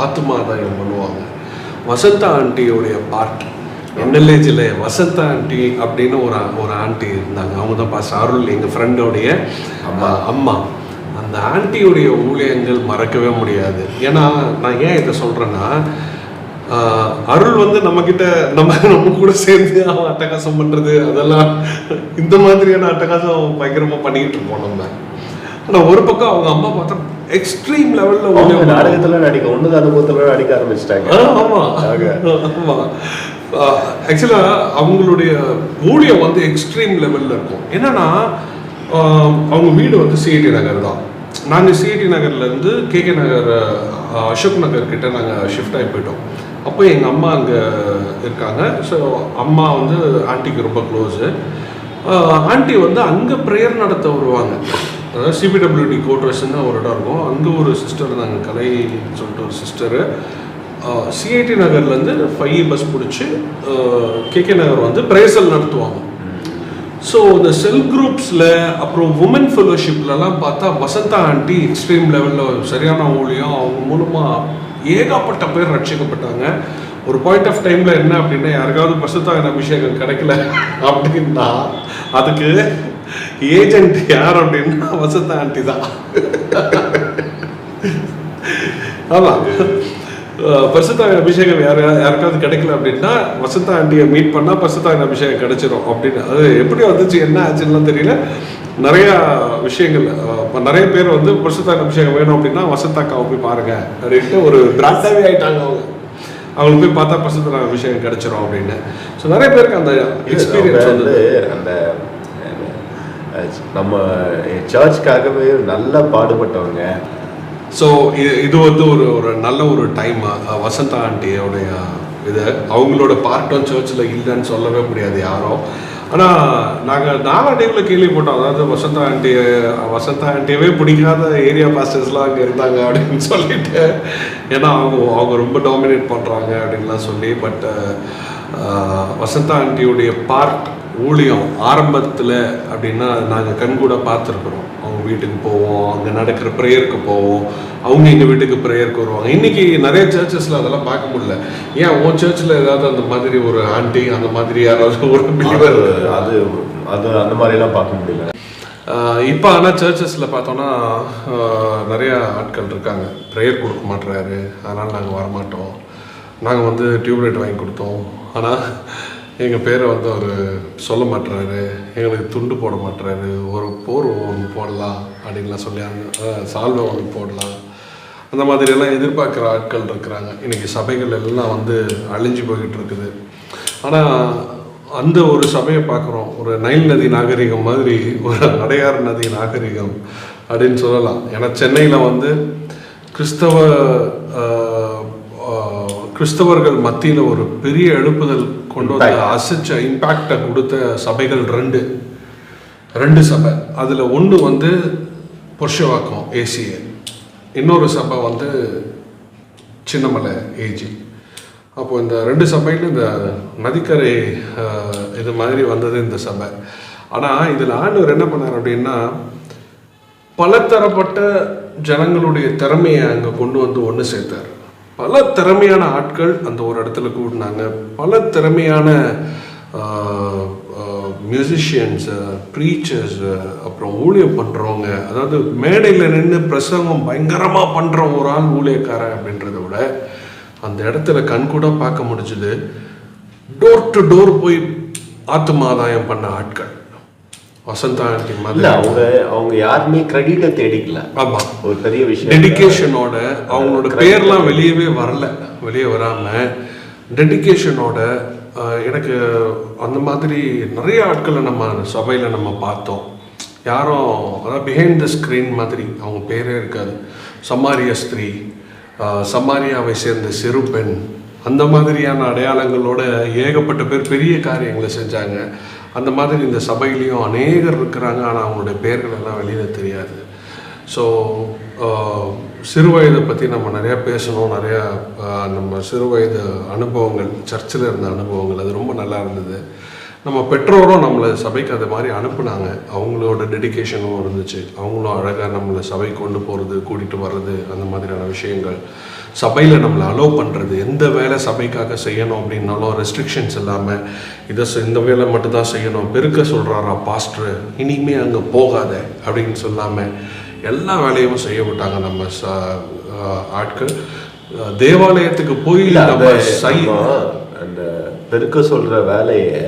ஆத்மாதாயம் பண்ணுவாங்க. வசந்தா ஆண்டியோடைய பார்ட் என்எல்ஏஜில் வசந்தா ஆண்டி அப்படின்னு ஒரு ஆண்டி இருந்தாங்க. அவங்க தான் பாஸ் அருள், எங்கள் ஃப்ரெண்டோடைய அம்மா. அந்த ஆண்டியோடைய ஊழியங்கள் மறக்கவே முடியாது. ஏன்னா நான் ஏன் இதை சொல்கிறேன்னா, அருள் வந்து நம்மக்கிட்ட நம்ம கூட சேர்ந்து அவன் அட்டகாசம் பண்ணுறது அதெல்லாம் இந்த மாதிரியான அட்டகாசம் பயங்கரமாக பண்ணிக்கிட்டு இருப்போம் நம்ம. ஆனால் ஒரு பக்கம் அவங்க அம்மா பார்த்தா எக்ஸ்ட்ரீம் லெவலில் நாடகத்தில் நடிக்க ஒன்று அனுபவத்தில் நடிக்க ஆரம்பிச்சிட்டாங்க. ஆமாம் ஆமாம். ஆக்சுவலாக அவங்களுடைய ஊழியம் வந்து எக்ஸ்ட்ரீம் லெவலில் இருக்கும். என்னன்னா அவங்க வீடு வந்து சிஐடி நகர் தான். நாங்கள் சிஐடி நகர்லேருந்து கேகே நகர், அசோக் நகர் கிட்ட நாங்கள் ஷிஃப்ட் ஆகி போயிட்டோம். அப்போ எங்கள் அம்மா அங்கே இருக்காங்க. ஸோ அம்மா வந்து ஆண்டிக்கு ரொம்ப க்ளோஸு. ஆண்டி வந்து அங்கே ப்ரேயர் நடத்த வருவாங்க. அதாவது சிபிடபிள்யூடி கோட்ரஸ்ன்னு ஒரு இடம் இருக்கும். அங்கே ஒரு சிஸ்டர் இருந்தாங்க, கலை சொல்லிட்டு ஒரு சிஸ்டரு. சிஐடி நகர்லேருந்து 5 பஸ் பிடிச்சி கேகே நகர் வந்து பிரேசல் நடத்துவாங்க. ஸோ இந்த செல் குரூப்ஸில் அப்புறம் உமன் ஃபெலோஷிப்லலாம் பார்த்தா வசந்தா ஆண்டி எக்ஸ்ட்ரீம் லெவலில் சரியான ஊழியம். அவங்க மூலமாக ஏகப்பட்ட பேர் ரட்சிக்கப்பட்டாங்க. ஒரு பாயிண்ட் ஆஃப் டைமில் என்ன அப்படின்னா, யாருக்காவது பரிசுத்தாவின் அபிஷேகம் கிடைக்கல அப்படின்னா அதுக்கு ஏஜென்ட் யார் அப்படின்னா வசந்தா ஆண்டி தான். ஆமாம், பரிசுத்தாவின் அபிஷேகம் யாருக்காவது கிடைக்கல அப்படின்னா வசந்தா ஆண்டியை மீட் பண்ணால் பரிசுத்தாவின் அபிஷேகம் கிடைச்சிரும் அப்படின்னு. அது எப்படி வந்துச்சு, என்ன ஆச்சுன்னு தெரியல. நிறையா விஷயங்கள், நிறைய பேர் வந்து பரிசுத்தாவின் அபிஷேகம் வேணும் அப்படின்னா வசந்தாக்காவை போய் பாருங்க அப்படின்ட்டு ஒரு பிராண்டாவே ஆயிட்டாங்க. அவங்களுக்கு போய் பார்த்தா பரிசுத்தாவின் அபிஷேகம் கிடைச்சிரும் அப்படின்னு. ஸோ நிறைய பேருக்கு அந்த எக்ஸ்பீரியன்ஸ் வந்து அந்த நம்ம சர்ச்சுக்காகவே நல்லா பாடுபட்டவங்க. ஸோ இது வந்து ஒரு நல்ல ஒரு டைம். வசந்தா ஆண்டியோடைய இது அவங்களோட பார்ட்டும் சர்ச்சில் இல்லைன்னு சொல்லவே முடியாது யாரும். ஆனால் நாங்கள் நாளடைவில் கேள்விப்பட்டோம், அதாவது வசந்தா ஆண்டியவே பிடிக்காத ஏரியா பாஸ்டர்ஸ்லாம் அங்கே இருந்தாங்க அப்படின்னு சொல்லிட்டு. ஏன்னா அவங்க ரொம்ப டாமினேட் பண்ணுறாங்க அப்படின்லாம் சொல்லி. பட் வசந்தா ஆண்டியோடைய பார்ட் ஊழியம் ஆரம்பத்தில் அப்படின்னா நாங்கள் கண்கூட பார்த்துருக்குறோம். அவங்க வீட்டுக்கு போவோம், அங்கே நடக்கிற ப்ரேயருக்கு போவோம், அவங்க எங்கள் வீட்டுக்கு ப்ரேயருக்கு வருவாங்க. இன்றைக்கி நிறைய சர்ச்சஸில் அதெல்லாம் பார்க்க முடியல. ஏன் உன் சர்ச்சில் ஏதாவது அந்த மாதிரி ஒரு ஆண்டி, அந்த மாதிரி யாராவது ஒரு பிலீவர் அது அந்த மாதிரிலாம் பார்க்க முடியல. இப்போ ஆனால் சர்ச்சஸில் பார்த்தோன்னா நிறையா ஆட்கள் இருக்காங்க. ப்ரேயர் கொடுக்க மாட்டுறாரு, அதனால் நாங்கள் வரமாட்டோம். நாங்கள் வந்து டியூப்லைட் வாங்கி கொடுத்தோம், ஆனால் எங்கள் பேரை வந்து அவர் சொல்ல மாட்டுறாரு, எங்களுக்கு துண்டு போட மாட்டுறாரு, ஒரு போர் ஒன்று போடலாம் அப்படின்லாம் சொல்லியாங்க, சால்வை ஒன்று போடலாம், அந்த மாதிரியெல்லாம் எதிர்பார்க்குற ஆட்கள் இருக்கிறாங்க. இன்றைக்கி சபைகள் எல்லாம் வந்து அழிஞ்சு போய்கிட்டு இருக்குது. ஆனால் அந்த ஒரு சபையை பார்க்குறோம், ஒரு நைல் நதி நாகரிகம் மாதிரி ஒரு அடையாறு நதி நாகரிகம் அப்படின்னு சொல்லலாம். ஏன்னா சென்னையில் வந்து கிறிஸ்தவர்கள் மத்தியில் ஒரு பெரிய எழுப்புதல் கொண்டு வந்து அசைச்ச இம்பேக்டை கொடுத்த சபைகள் ரெண்டு சபை. அதில் ஒன்று வந்து புருஷவாக்கம் ஏசிஏ, இன்னொரு சபை வந்து சின்னமலை ஏஜி. அப்போது இந்த 2 சபையில் இந்த நதிக்கரை இது மாதிரி வந்தது இந்த சபை. ஆனால் இதில் ஆண்டவர் என்ன பண்ணார் அப்படின்னா, பலதரப்பட்ட ஜனங்களுடைய திறமையை அங்கே கொண்டு வந்து ஒன்று சேர்த்தார். பல திறமையான ஆட்கள் அந்த ஒரு இடத்துல கூடினாங்க. பல திறமையான மியூசிஷியன்ஸ், ப்ரீச்சர்ஸ், அப்புறம் ஊழியம் பண்ணுறவங்க. அதாவது மேடையில் நின்று பிரசங்கம் பயங்கரமாக பண்ணுற ஒரு ஆள் ஊழியக்காரன் அப்படின்றத விட அந்த இடத்துல கண்கூட பார்க்க முடிஞ்சுது டோர் டு டோர் போய் ஆத்மாதாயம் பண்ண ஆட்கள். வசந்தா ஆண்டி மாதிரி அவங்க யாருமே கிரெடிட்டை தேடிக்கல. ஆமாம், ஒரு பெரிய விஷயம். டெடிகேஷனோட அவங்களோட பேர்லாம் வெளியே வராமல் டெடிகேஷனோட எனக்கு அந்த மாதிரி நிறைய ஆட்களை நம்ம சபையில் நம்ம பார்த்தோம். யாரும் அதாவது பிஹைண்ட் த ஸ்க்ரீன் மாதிரி அவங்க பேரே இருக்காது. சமாரிய ஸ்திரீ, சமாரியாவை சேர்ந்த சிறு பெண், அந்த மாதிரியான அடையாளங்களோட ஏகப்பட்ட பேர் பெரிய காரியங்களை செஞ்சாங்க. அந்த மாதிரி இந்த சபையிலையும் அநேகர் இருக்கிறாங்க, ஆனால் அவங்களுடைய பெயர்கள் எல்லாம் வெளியில் தெரியாது. ஸோ சிறுவயதை பற்றி நம்ம நிறையா பேசணும். நிறையா நம்ம சிறுவயது அனுபவங்கள், சர்ச்சில் இருந்த அனுபவங்கள் அது ரொம்ப நல்லா இருந்தது. நம்ம பெற்றோரும் நம்மளை சபைக்கு அது மாதிரி அனுப்புனாங்க. அவங்களோட டெடிகேஷனும் இருந்துச்சு. அவங்களும் அழகாக நம்மளை சபை கொண்டு போகிறது, கூட்டிகிட்டு வர்றது, அந்த மாதிரியான விஷயங்கள். சபையில் நம்மளை அலோவ் பண்ணுறது, எந்த வேலை சபைக்காக செய்யணும் அப்படின்னாலும் ரெஸ்ட்ரிக்ஷன்ஸ் இல்லாமல் இந்த வேலை மட்டும்தான் செய்யணும். பெருக்க சொல்கிறாரா பாஸ்டர், இனிமே அங்கே போகாத அப்படின்னு சொல்லாமல் எல்லா வேலையும் செய்ய விட்டாங்க நம்ம ஆட்கள். தேவாலயத்துக்கு போய் நம்ம அந்த பெருக்க சொல்கிற வேலையை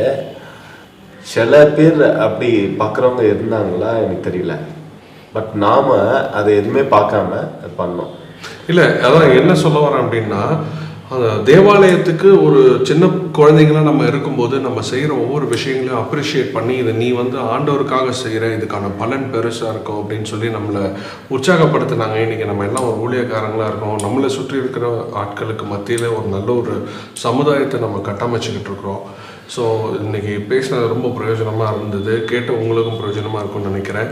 சில பேர் அப்படி பார்க்குறவங்க இருந்தாங்களா எனக்கு தெரியல. பட் நாம் அதை எதுவுமே பார்க்காம பண்ணோம். இல்லை, அதான் என்ன சொல்ல வரேன் அப்படின்னா, அந்த தேவாலயத்துக்கு ஒரு சின்ன குழந்தைங்களாம் நம்ம இருக்கும்போது நம்ம செய்கிற ஒவ்வொரு விஷயங்களையும் அப்ரிஷியேட் பண்ணி, இதை நீ ஆண்டவருக்காக செய்கிற, இதுக்கான பலன் பெருசாக இருக்கும் அப்படின்னு சொல்லி நம்மளை உற்சாகப்படுத்தினாங்க. இன்றைக்கி நம்ம எல்லாம் ஒரு ஊழியக்காரங்களாக இருக்கோம். நம்மளை சுற்றி இருக்கிற ஆட்களுக்கு மத்தியில் ஒரு நல்ல ஒரு சமுதாயத்தை நம்ம கட்டமைச்சிக்கிட்டு இருக்கிறோம். ஸோ இன்றைக்கி பேசினது ரொம்ப பிரயோஜனமாக இருந்தது. கேட்ட உங்களுக்கும் பிரயோஜனமாக இருக்கும்னு நினைக்கிறேன்.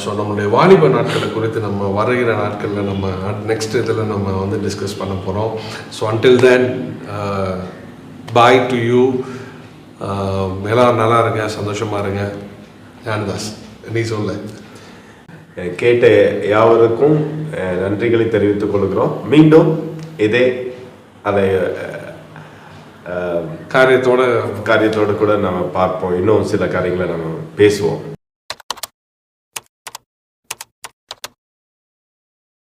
ஸோ நம்மளுடைய வாலிப நாட்களை குறித்து நம்ம வருகிற நாட்களில் நம்ம நெக்ஸ்ட் இதில் நம்ம டிஸ்கஸ் பண்ண போகிறோம். So until then bye to you. எல்லாம் நல்லா இருங்க, சந்தோஷமாக இருங்க. ஞானதாஸ், நீ சொல்ல. கேட்ட யாவருக்கும் நன்றிகளை தெரிவித்துக் கொள்கிறோம். மீண்டும் இதே அதை காரியத்தோட கூட நம்ம பார்ப்போம். இன்னும் சில காரியங்களை நம்ம பேசுவோம்.